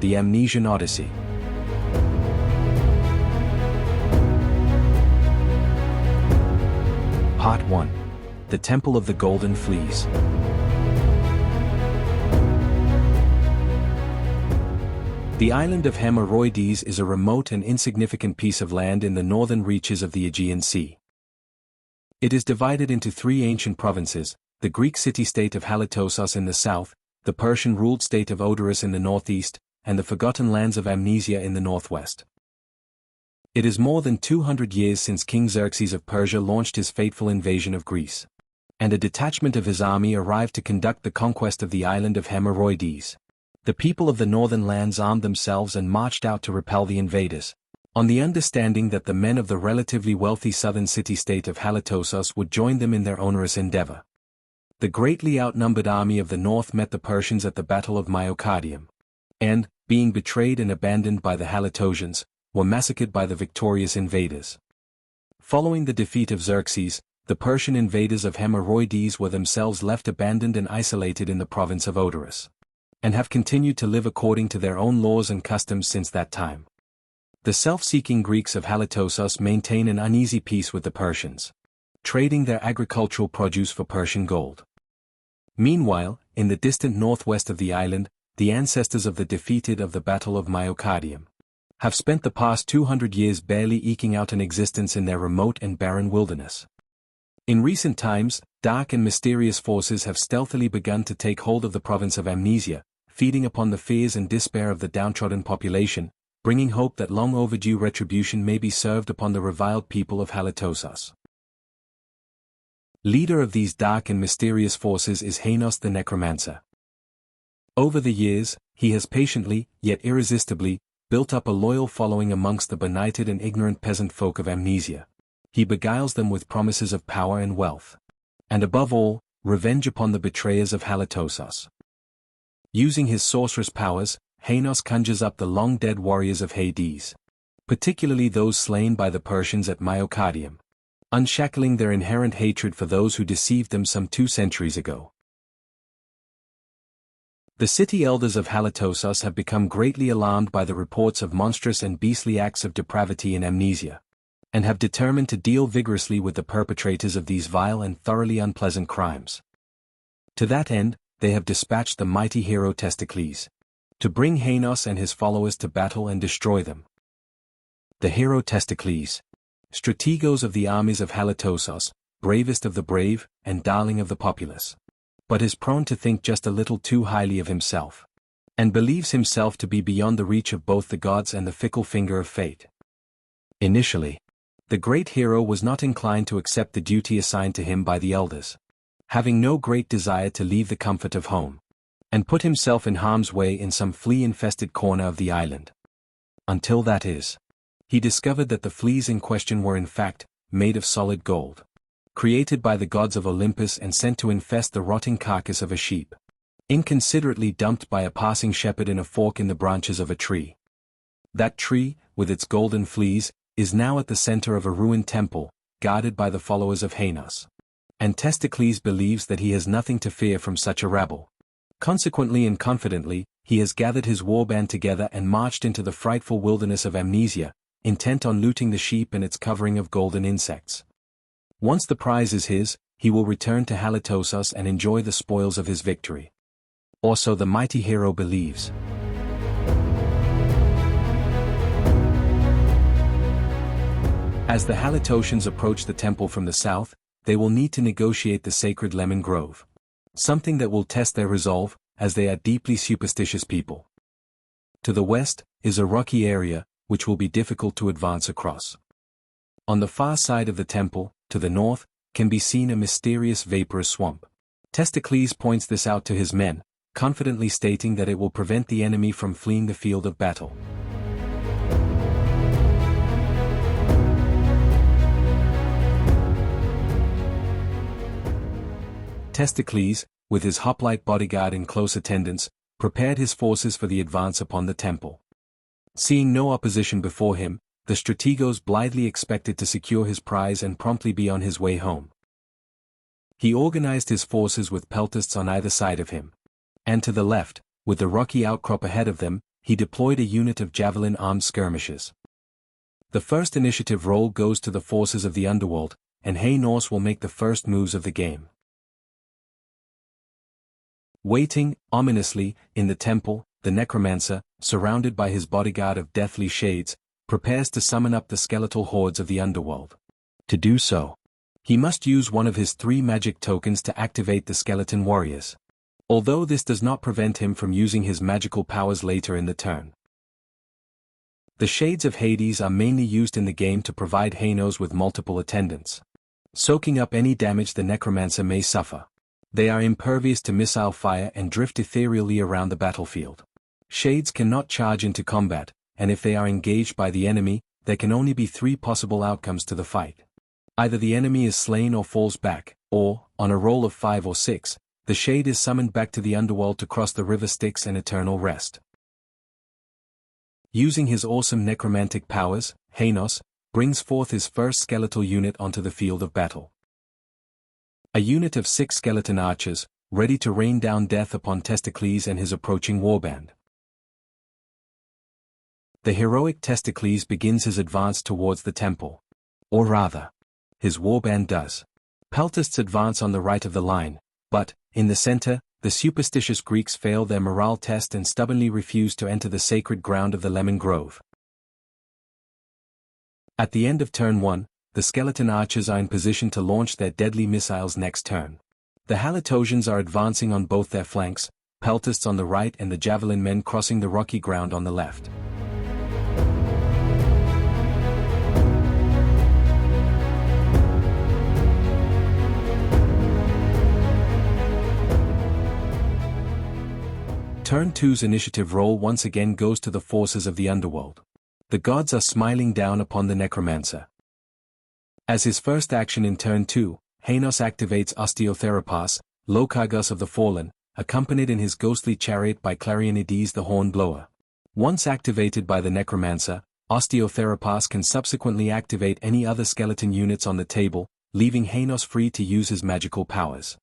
The Amnesian Odyssey. Part 1. The Temple of the Golden Fleas. The island of Hemoroides is a remote and insignificant piece of land in the northern reaches of the Aegean Sea. It is divided into three ancient provinces: the Greek city-state of Haliartos in the south, the Persian-ruled state of Odyssey in the northeast, and the forgotten lands of Amnesia in the northwest. It is more than 200 years since King Xerxes of Persia launched his fateful invasion of Greece, and a detachment of his army arrived to conduct the conquest of the island of Hemoroides. The people of the northern lands armed themselves and marched out to repel the invaders, on the understanding that the men of the relatively wealthy southern city-state of Haliartos would join them in their onerous endeavor. The greatly outnumbered army of the north met the Persians at the Battle of Myocardium, and, being betrayed and abandoned by the Haliartosians, were massacred by the victorious invaders. Following the defeat of Xerxes, the Persian invaders of Hemoroides were themselves left abandoned and isolated in the province of Odyssey, and have continued to live according to their own laws and customs since that time. The self-seeking Greeks of Haliartos maintain an uneasy peace with the Persians, trading their agricultural produce for Persian gold. Meanwhile, in the distant northwest of the island, the ancestors of the defeated of the Battle of Myocardium have spent the past 200 years barely eking out an existence in their remote and barren wilderness. In recent times, dark and mysterious forces have stealthily begun to take hold of the province of Amnesia, feeding upon the fears and despair of the downtrodden population, bringing hope that long overdue retribution may be served upon the reviled people of Haliartos. Leader of these dark and mysterious forces is Hemoroides the Necromancer. Over the years, he has patiently, yet irresistibly, built up a loyal following amongst the benighted and ignorant peasant folk of Amnesia. He beguiles them with promises of power and wealth, and above all, revenge upon the betrayers of Haliartos. Using his sorceress powers, Hemoroides conjures up the long-dead warriors of Hades, particularly those slain by the Persians at Myocardium, unshackling their inherent hatred for those who deceived them some 2 centuries ago. The city elders of Haliartos have become greatly alarmed by the reports of monstrous and beastly acts of depravity in Amnesia, and have determined to deal vigorously with the perpetrators of these vile and thoroughly unpleasant crimes. To that end, they have dispatched the mighty hero Testicles, to bring Hemoroides and his followers to battle and destroy them. The hero Testicles, strategos of the armies of Haliartos, bravest of the brave, and darling of the populace, but is prone to think just a little too highly of himself, and believes himself to be beyond the reach of both the gods and the fickle finger of fate. Initially, the great hero was not inclined to accept the duty assigned to him by the elders, having no great desire to leave the comfort of home, and put himself in harm's way in some flea-infested corner of the island. Until that is, he discovered that the fleas in question were in fact made of solid gold, created by the gods of Olympus and sent to infest the rotting carcass of a sheep, inconsiderately dumped by a passing shepherd in a fork in the branches of a tree. That tree, with its golden fleas, is now at the center of a ruined temple, guarded by the followers of Hemoroides. And Testicles believes that he has nothing to fear from such a rabble. Consequently and confidently, he has gathered his warband together and marched into the frightful wilderness of Amnesia, intent on looting the sheep and its covering of golden insects. Once the prize is his, he will return to Haliartos and enjoy the spoils of his victory. Or so the mighty hero believes. As the Haliartosians approach the temple from the south, they will need to negotiate the sacred lemon grove, something that will test their resolve, as they are deeply superstitious people. To the west is a rocky area, which will be difficult to advance across. On the far side of the temple, to the north, can be seen a mysterious vaporous swamp. Testicles points this out to his men, confidently stating that it will prevent the enemy from fleeing the field of battle. Testicles, with his hoplite bodyguard in close attendance, prepared his forces for the advance upon the temple. Seeing no opposition before him, the strategos blithely expected to secure his prize and promptly be on his way home. He organized his forces with peltasts on either side of him, and to the left, with the rocky outcrop ahead of them, he deployed a unit of javelin-armed skirmishers. The first initiative roll goes to the forces of the underworld, and Hemoroides will make the first moves of the game. Waiting, ominously, in the temple, the necromancer, surrounded by his bodyguard of deathly shades, prepares to summon up the skeletal hordes of the underworld. To do so, he must use one of his 3 magic tokens to activate the skeleton warriors. Although this does not prevent him from using his magical powers later in the turn. The Shades of Hades are mainly used in the game to provide Hemoroides with multiple attendants, soaking up any damage the necromancer may suffer. They are impervious to missile fire and drift ethereally around the battlefield. Shades cannot charge into combat, and if they are engaged by the enemy, there can only be 3 possible outcomes to the fight. Either the enemy is slain or falls back, or, on a roll of 5 or 6, the Shade is summoned back to the underworld to cross the river Styx and eternal rest. Using his awesome necromantic powers, Hemoroides brings forth his first skeletal unit onto the field of battle. A unit of 6 skeleton archers, ready to rain down death upon Testicles and his approaching warband. The heroic Testicles begins his advance towards the temple. Or rather, his warband does. Peltasts advance on the right of the line, but, in the center, the superstitious Greeks fail their morale test and stubbornly refuse to enter the sacred ground of the lemon grove. At the end of turn 1, the skeleton archers are in position to launch their deadly missiles next turn. The Halatosians are advancing on both their flanks, Peltasts on the right and the javelin men crossing the rocky ground on the left. Turn 2's initiative roll once again goes to the forces of the underworld. The gods are smiling down upon the necromancer. As his first action in turn 2, Hemoroides activates Osteotherapas, Lokargos of the Fallen, accompanied in his ghostly chariot by Clarionides the Hornblower. Once activated by the necromancer, Osteotherapas can subsequently activate any other skeleton units on the table, leaving Hemoroides free to use his magical powers.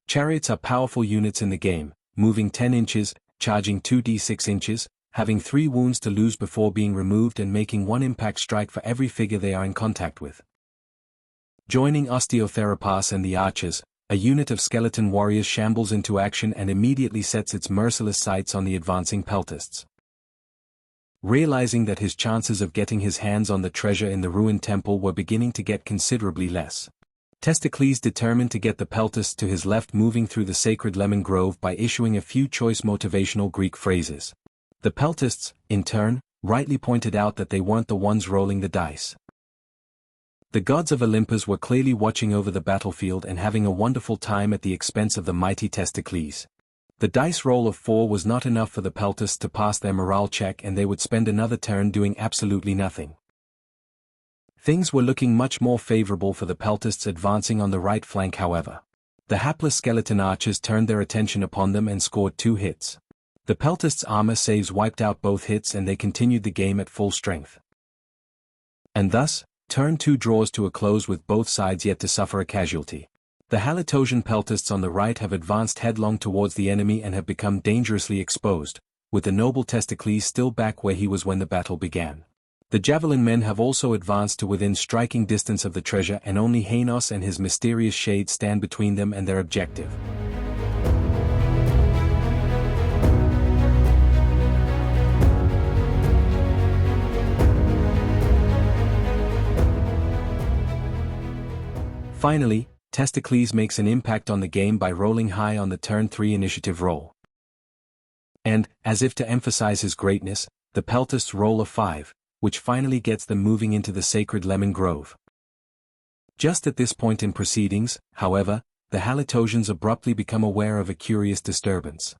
Chariots are powerful units in the game, moving 10 inches, charging 2d6 inches, having 3 wounds to lose before being removed and making 1 impact strike for every figure they are in contact with. Joining Osteotherapas and the archers, a unit of skeleton warriors shambles into action and immediately sets its merciless sights on the advancing Peltasts. Realizing that his chances of getting his hands on the treasure in the ruined temple were beginning to get considerably less, Testicles determined to get the Peltasts to his left, moving through the sacred lemon grove by issuing a few choice motivational Greek phrases. The Peltasts, in turn, rightly pointed out that they weren't the ones rolling the dice. The gods of Olympus were clearly watching over the battlefield and having a wonderful time at the expense of the mighty Testicles. The dice roll of 4 was not enough for the Peltasts to pass their morale check, and they would spend another turn doing absolutely nothing. Things were looking much more favorable for the Peltasts advancing on the right flank, however. The hapless skeleton archers turned their attention upon them and scored 2 hits. The Peltasts' armor saves wiped out both hits and they continued the game at full strength. And thus, turn 2 draws to a close with both sides yet to suffer a casualty. The Halatosian Peltasts on the right have advanced headlong towards the enemy and have become dangerously exposed, with the noble Testicles still back where he was when the battle began. The javelin men have also advanced to within striking distance of the treasure, and only Hemoroides and his mysterious shade stand between them and their objective. Finally, Testicles makes an impact on the game by rolling high on the turn 3 initiative roll. And, as if to emphasize his greatness, the Peltasts roll a 5, which finally gets them moving into the sacred lemon grove. Just at this point in proceedings, however, the Halatosians abruptly become aware of a curious disturbance,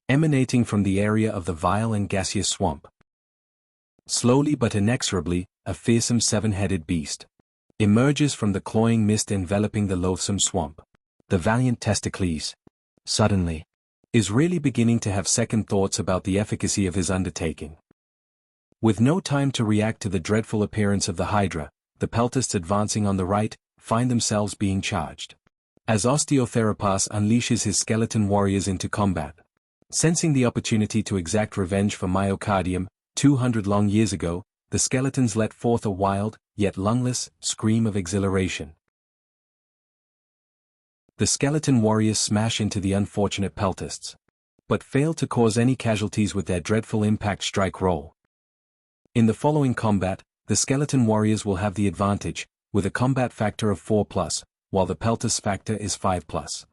emanating from the area of the vile and gaseous swamp. Slowly but inexorably, a fearsome 7-headed beast emerges from the cloying mist enveloping the loathsome swamp. The valiant Testicles, suddenly, is really beginning to have second thoughts about the efficacy of his undertaking. With no time to react to the dreadful appearance of the Hydra, the Peltasts advancing on the right, find themselves being charged. As Osteotherapas unleashes his skeleton warriors into combat, Sensing the opportunity to exact revenge for myocardium, 200 long years ago, the skeletons let forth a wild, yet lungless, scream of exhilaration. The skeleton warriors smash into the unfortunate peltasts, but fail to cause any casualties with their dreadful impact strike roll. In the following combat, the skeleton warriors will have the advantage, with a combat factor of 4+, while the peltas factor is 5+.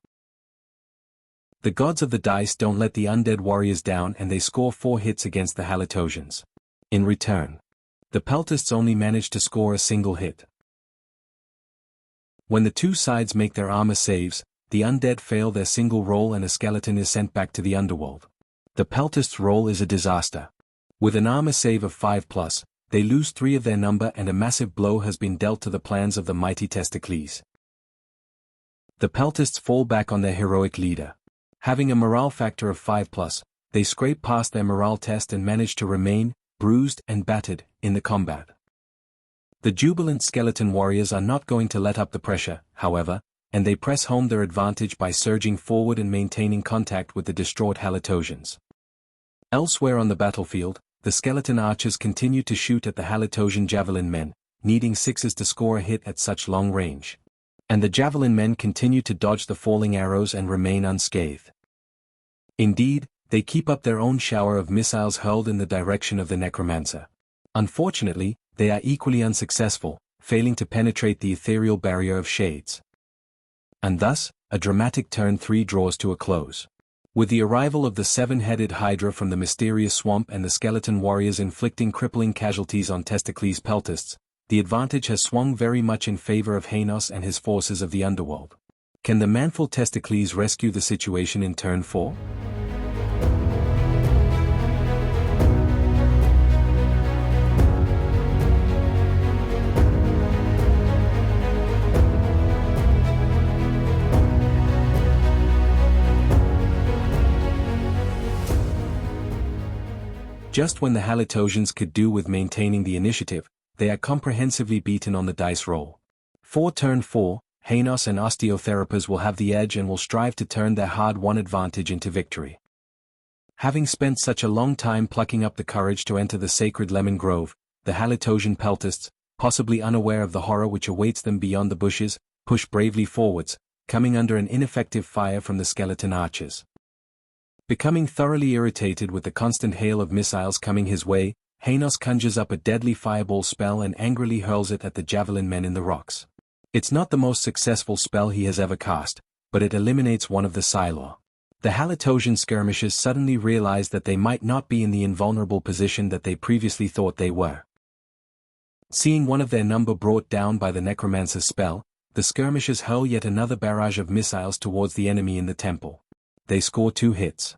The gods of the dice don't let the undead warriors down and they score 4 hits against the Halatosians. In return, the peltasts only manage to score a single hit. When the two sides make their armor saves, the undead fail their single roll and a skeleton is sent back to the underworld. The peltasts' roll is a disaster. With an armor save of 5+, they lose 3 of their number and a massive blow has been dealt to the plans of the mighty Testicles. The peltasts fall back on their heroic leader. Having a morale factor of 5+, they scrape past their morale test and manage to remain, bruised and battered, in the combat. The jubilant skeleton warriors are not going to let up the pressure, however, and they press home their advantage by surging forward and maintaining contact with the distraught Halatosians. Elsewhere on the battlefield, the skeleton archers continue to shoot at the Halatosian javelin men, needing 6s to score a hit at such long range. And the javelin men continue to dodge the falling arrows and remain unscathed. Indeed, they keep up their own shower of missiles hurled in the direction of the necromancer. Unfortunately, they are equally unsuccessful, failing to penetrate the ethereal barrier of shades. And thus, a dramatic turn 3 draws to a close. With the arrival of the 7-headed Hydra from the mysterious swamp and the skeleton warriors inflicting crippling casualties on Testicles' peltasts, the advantage has swung very much in favor of Hanos and his forces of the underworld. Can the manful Testicles rescue the situation in turn 4? Just when the Halatosians could do with maintaining the initiative, they are comprehensively beaten on the dice roll. For turn 4, Hanos and Osteotherapies will have the edge and will strive to turn their hard-won advantage into victory. Having spent such a long time plucking up the courage to enter the sacred lemon grove, the Halatosian peltasts, possibly unaware of the horror which awaits them beyond the bushes, push bravely forwards, coming under an ineffective fire from the skeleton archers. Becoming thoroughly irritated with the constant hail of missiles coming his way, Hanos conjures up a deadly fireball spell and angrily hurls it at the javelin men in the rocks. It's not the most successful spell he has ever cast, but it eliminates one of the Silor. The Halatosian skirmishers suddenly realize that they might not be in the invulnerable position that they previously thought they were. Seeing one of their number brought down by the necromancer's spell, the skirmishers hurl yet another barrage of missiles towards the enemy in the temple. They score 2 hits.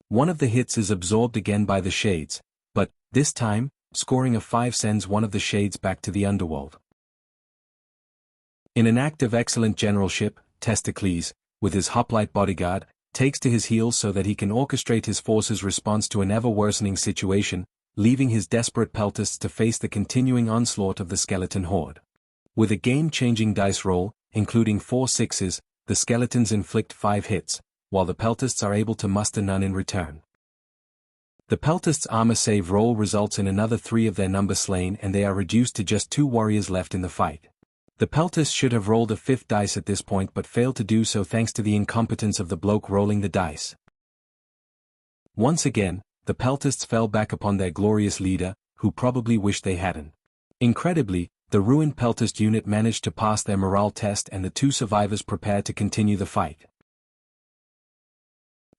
One of the hits is absorbed again by the shades, but, this time, scoring a 5 sends one of the shades back to the underworld. In an act of excellent generalship, Testicles, with his hoplite bodyguard, takes to his heels so that he can orchestrate his forces' response to an ever-worsening situation, leaving his desperate peltasts to face the continuing onslaught of the skeleton horde. With a game-changing dice roll, including 4 6s, the skeletons inflict 5 hits, while the peltasts are able to muster none in return. The peltasts' armor save roll results in another 3 of their number slain and they are reduced to just 2 warriors left in the fight. The peltasts should have rolled a 5th dice at this point but failed to do so thanks to the incompetence of the bloke rolling the dice. Once again, the peltasts fell back upon their glorious leader, who probably wished they hadn't. Incredibly, the ruined peltast unit managed to pass their morale test and the 2 survivors prepared to continue the fight.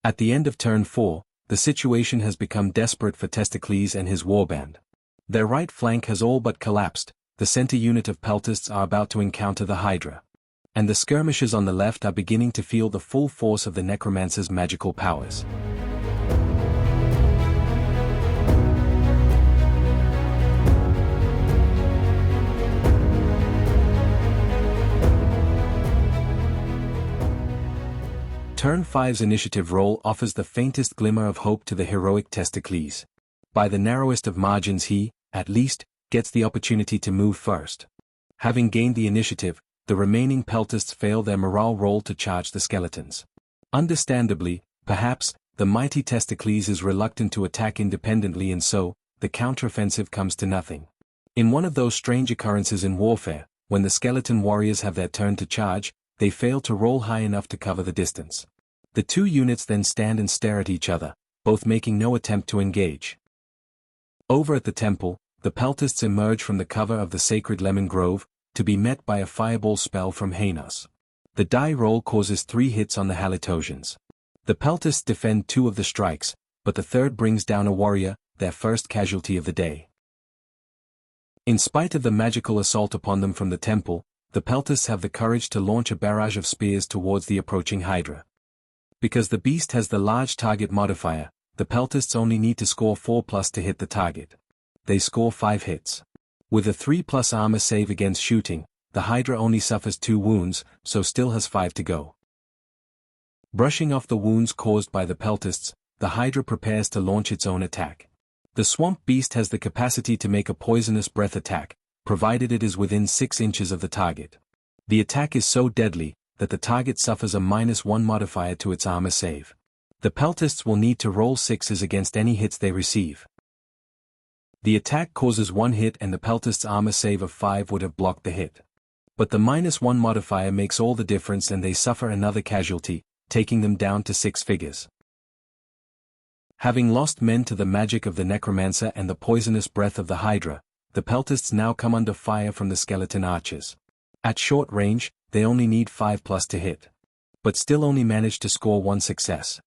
At the end of turn 4, the situation has become desperate for Testicles and his warband. Their right flank has all but collapsed, the center unit of peltasts are about to encounter the Hydra. And the skirmishers on the left are beginning to feel the full force of the necromancer's magical powers. Turn 5's initiative roll offers the faintest glimmer of hope to the heroic Testicles. By the narrowest of margins he, at least, gets the opportunity to move first. Having gained the initiative, the remaining peltasts fail their morale roll to charge the skeletons. Understandably, perhaps, the mighty Testicles is reluctant to attack independently, and so, the counteroffensive comes to nothing. In one of those strange occurrences in warfare, when the skeleton warriors have their turn to charge, they fail to roll high enough to cover the distance. The two units then stand and stare at each other, both making no attempt to engage. Over at the temple, the peltasts emerge from the cover of the sacred lemon grove, to be met by a fireball spell from Hainos. The die roll causes 3 hits on the Halictosians. The peltasts defend 2 of the strikes, but the third brings down a warrior, their first casualty of the day. In spite of the magical assault upon them from the temple, the peltasts have the courage to launch a barrage of spears towards the approaching Hydra. Because the beast has the large target modifier, the peltasts only need to score 4+ to hit the target. They score 5 hits. With a 3+ armor save against shooting, the Hydra only suffers 2 wounds, so still has 5 to go. Brushing off the wounds caused by the peltasts, the Hydra prepares to launch its own attack. The swamp beast has the capacity to make a poisonous breath attack, provided it is within 6 inches of the target. The attack is so deadly, that the target suffers a -1 modifier to its armor save. The peltasts will need to roll 6s against any hits they receive. The attack causes 1 hit and the peltasts' armor save of 5 would have blocked the hit. But the -1 modifier makes all the difference and they suffer another casualty, taking them down to 6 figures. Having lost men to the magic of the necromancer and the poisonous breath of the Hydra, the peltasts now come under fire from the skeleton archers. At short range, they only need 5+ to hit. But still only manage to score 1 success.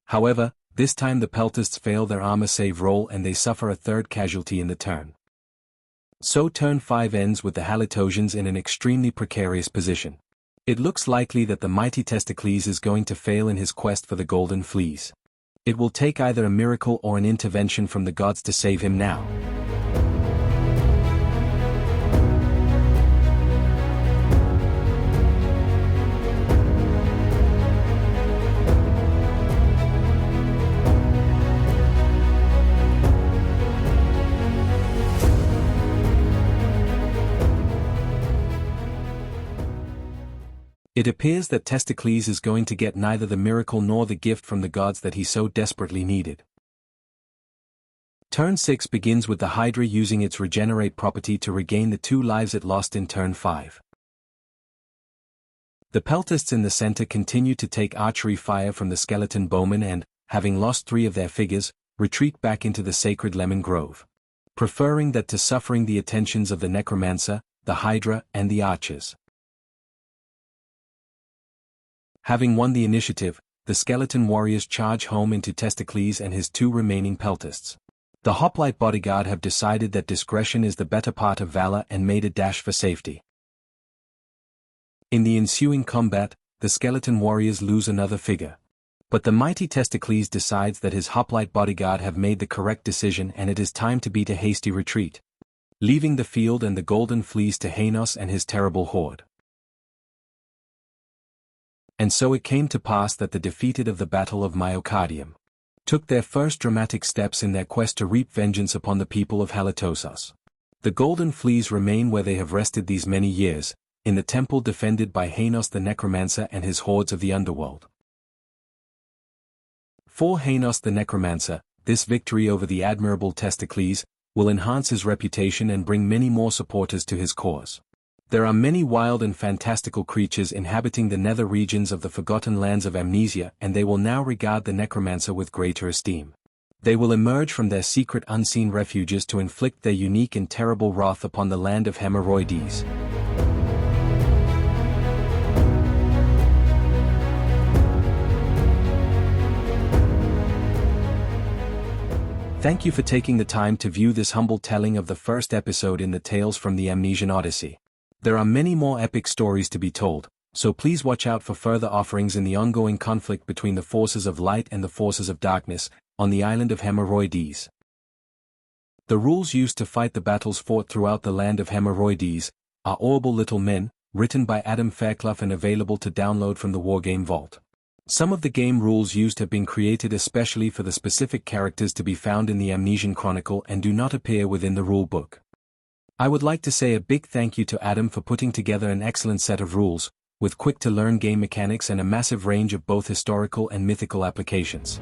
However, this time the peltasts fail their armor save roll and they suffer a 3rd casualty in the turn. So turn 5 ends with the Halictosians in an extremely precarious position. It looks likely that the mighty Testicles is going to fail in his quest for the golden fleece. It will take either a miracle or an intervention from the gods to save him now. It appears that Testicles is going to get neither the miracle nor the gift from the gods that he so desperately needed. Turn 6 begins with the Hydra using its regenerate property to regain the 2 lives it lost in turn 5. The peltasts in the center continue to take archery fire from the skeleton bowmen and, having lost 3 of their figures, retreat back into the sacred lemon grove. Preferring that to suffering the attentions of the necromancer, the Hydra, and the archers. Having won the initiative, the skeleton warriors charge home into Testicles and his 2 remaining peltasts. The hoplite bodyguard have decided that discretion is the better part of valor and made a dash for safety. In the ensuing combat, the skeleton warriors lose another figure. But the mighty Testicles decides that his hoplite bodyguard have made the correct decision and it is time to beat a hasty retreat, leaving the field and the golden fleece to Hainos and his terrible horde. And so it came to pass that the defeated of the Battle of Myocardium took their first dramatic steps in their quest to reap vengeance upon the people of Halitosos. The golden fleas remain where they have rested these many years, in the temple defended by Hainos the necromancer and his hordes of the underworld. For Hainos the necromancer, this victory over the admirable Testicles will enhance his reputation and bring many more supporters to his cause. There are many wild and fantastical creatures inhabiting the nether regions of the forgotten lands of Amnesia, and they will now regard the necromancer with greater esteem. They will emerge from their secret unseen refuges to inflict their unique and terrible wrath upon the land of Hemoroides. Thank you for taking the time to view this humble telling of the first episode in the Tales from the Amnesian Odyssey. There are many more epic stories to be told, so please watch out for further offerings in the ongoing conflict between the forces of light and the forces of darkness, on the island of Hemoroides. The rules used to fight the battles fought throughout the land of Hemoroides are Horrible Little Men, written by Adam Fairclough and available to download from the Wargame Vault. Some of the game rules used have been created especially for the specific characters to be found in the Amnesian Chronicle and do not appear within the rulebook. I would like to say a big thank you to Adam for putting together an excellent set of rules, with quick-to-learn game mechanics and a massive range of both historical and mythical applications.